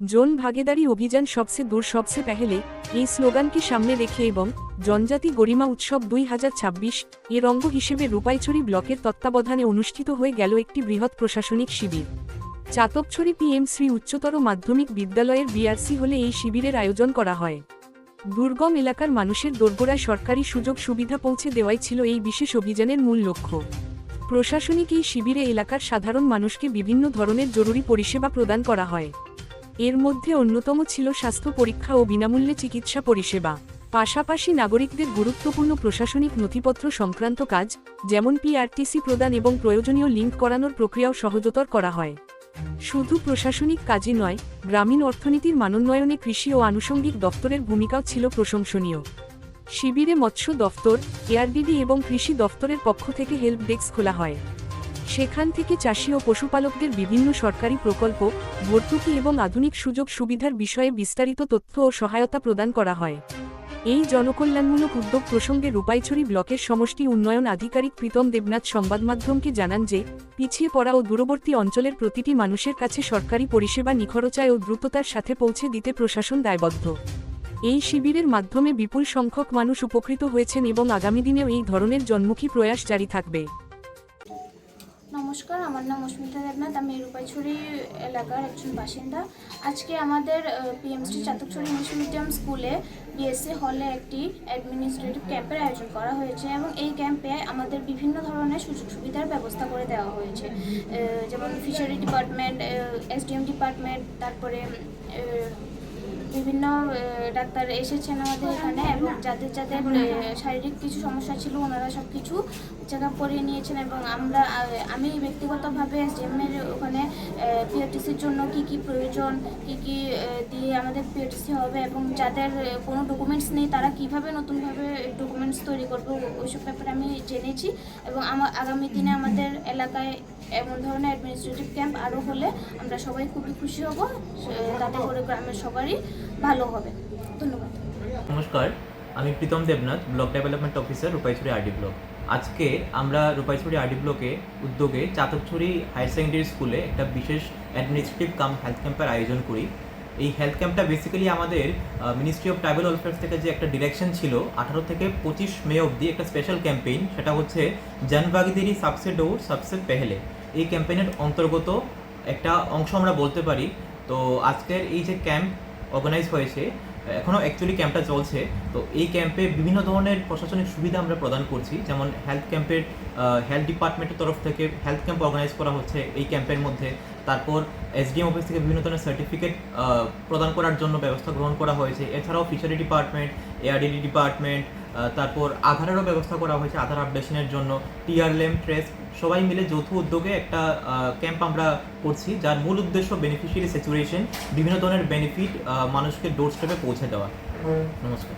জন ভাগেদারি অভিযান সবসে দূর সবসে পেহেলে এই স্লোগানকে সামনে রেখে এবং জনজাতি গরিমা উৎসব 2026 এর অঙ্গ হিসেবে রূপাইছড়ি ব্লকের তত্ত্বাবধানে অনুষ্ঠিত হয়ে গেল একটি বৃহৎ প্রশাসনিক শিবির। চাতকছড়ি পিএম শ্রী উচ্চতর মাধ্যমিক বিদ্যালয়ের বিআরসি হলে এই শিবিরের আয়োজন করা হয়। দুর্গম এলাকার মানুষের দোরগোড়ায় সরকারি সুযোগ সুবিধা পৌঁছে দেওয়াই ছিল এই বিশেষ অভিযানের মূল লক্ষ্য। প্রশাসনিক এই শিবিরে এলাকার সাধারণ মানুষকে বিভিন্ন ধরনের জরুরি পরিষেবা প্রদান করা হয়। এর মধ্যে অন্যতম ছিল স্বাস্থ্য পরীক্ষা ও বিনামূল্যে চিকিৎসা পরিষেবা, পাশাপাশি নাগরিকদের গুরুত্বপূর্ণ প্রশাসনিক নথিপত্র সংক্রান্ত কাজ যেমন পিআরটিসি প্রদান এবং প্রয়োজনীয় লিঙ্ক করানোর প্রক্রিয়াও সহজতর করা হয়। শুধু প্রশাসনিক কাজই নয়, গ্রামীণ অর্থনীতির মানোন্নয়নে কৃষি ও আনুষঙ্গিক দফতরের ভূমিকাও ছিল প্রশংসনীয়। শিবিরে মৎস্য দফতর, এআরডিডি এবং কৃষি দফতরের পক্ষ থেকে হেল্প ডেস্ক খোলা হয়। সেখান থেকে চাষি ও পশুপালকদের বিভিন্ন সরকারি প্রকল্প, ভর্তুকি এবং আধুনিক সুযোগ সুবিধার বিষয়ে বিস্তারিত তথ্য ও সহায়তা প্রদান করা হয়। এই জনকল্যাণমূলক উদ্যোগ প্রসঙ্গে রূপাইছড়ি ব্লকের সমষ্টি উন্নয়ন আধিকারিক প্রীতম দেবনাথ সংবাদমাধ্যমকে জানান যে, পিছিয়ে পড়া ও দূরবর্তী অঞ্চলের প্রতিটি মানুষের কাছে সরকারি পরিষেবা নিখরচায় ও দ্রুততার সাথে পৌঁছে দিতে প্রশাসন দায়বদ্ধ। এই শিবিরের মাধ্যমে বিপুল সংখ্যক মানুষ উপকৃত হয়েছেন এবং আগামী দিনেও এই ধরনের জনমুখী প্রয়াস জারি থাকবে। নমস্কার, আমার নাম অস্মিতা দেবনাথ। আমি রূপাইছড়ি এলাকার একজন বাসিন্দা। আজকে আমাদের পিএমসি চাতকছড়ি ইংলিশ মিডিয়াম স্কুলে বিএসসি হলে একটি অ্যাডমিনিস্ট্রেটিভ ক্যাম্পের আয়োজন করা হয়েছে এবং এই ক্যাম্পে আমাদের বিভিন্ন ধরনের সুযোগ সুবিধার ব্যবস্থা করে দেওয়া হয়েছে, যেমন ফিশারি ডিপার্টমেন্ট, এসডিএম ডিপার্টমেন্ট, তারপরে বিভিন্ন ডাক্তার এসেছেন আমাদের এখানে এবং যাদের যাদের শারীরিক কিছু সমস্যা ছিল ওনারা সব কিছু চেক আপ করিয়ে নিয়েছেন এবং আমি ব্যক্তিগতভাবে এসডিএমের ওখানে পিআরটিসির জন্য কি কি প্রয়োজন, কি কি দিয়ে আমাদের পিআরটিসি হবে এবং যাদের কোনো ডকুমেন্টস নেই তারা কিভাবে নতুনভাবে ডকুমেন্টস তৈরি করবে ওইসব ব্যাপারে আমি জেনেছি এবং আগামী দিনে আমাদের এলাকায় এমন ধরনের অ্যাডমিনিস্ট্রেটিভ ক্যাম্প আরও হলে আমরা সবাই খুবই খুশি হব, তাতে করে গ্রামের সবারই ভালো হবে। ধন্যবাদ। নমস্কার, আমি Pritam Debnath, block development officer, Rupaichhari RD block. আজকে আমরা রূপাইছড়ি আরডি ব্লকে উদ্যোগে চাতকছড়ি হায়ার সেকেন্ডারি স্কুলে একটা বিশেষ অ্যাডমিনিস্ট্রেটিভ কাম হেলথ ক্যাম্পের আয়োজন করি। এই হেলথ ক্যাম্পটা বেসিক্যালি আমাদের মিনিস্ট্রি অফ ট্রাইবাল ওয়েলফেয়ার থেকে যে একটা ডিরেকশন ছিল 18 থেকে 25 মে অবধি একটা স্পেশাল ক্যাম্পেইন, সেটা হচ্ছে জন ভাগিদারি সবসে দূর সবসে পেহলে। এই ক্যাম্পেইনের অন্তর্গত একটা অংশ আমরা বলতে পারি। তো আজকের এই যে ক্যাম্প অর্গানাইজ হয়েছে, এখনও অ্যাকচুয়ালি ক্যাম্পটা চলছে। তো এই ক্যাম্পে বিভিন্ন ধরনের প্রশাসনিক সুবিধা আমরা প্রদান করছি, যেমন হেলথ ক্যাম্পের হেলথ ডিপার্টমেন্টের তরফ থেকে হেলথ ক্যাম্প অর্গানাইজ করা হচ্ছে এই ক্যাম্পের মধ্যে। তারপর এসডিএম অফিস থেকে বিভিন্ন ধরনের সার্টিফিকেট প্রদান করার জন্য ব্যবস্থা গ্রহণ করা হয়েছে। এছাড়াও ফিশারি ডিপার্টমেন্ট, এআরডিডি ডিপার্টমেন্ট, তারপর আধারেরও ব্যবস্থা করা হয়েছে আধার আপডেশনের জন্য। টিআরএলএম, ট্রেস সবাই মিলে যৌথ উদ্যোগে একটা ক্যাম্প আমরা করছি, যার মূল উদ্দেশ্য বেনিফিশিয়ারি স্যাচুরেশন, বিভিন্ন ধরনের বেনিফিট মানুষকে ডোর স্টেপে পৌঁছে দেওয়া। নমস্কার।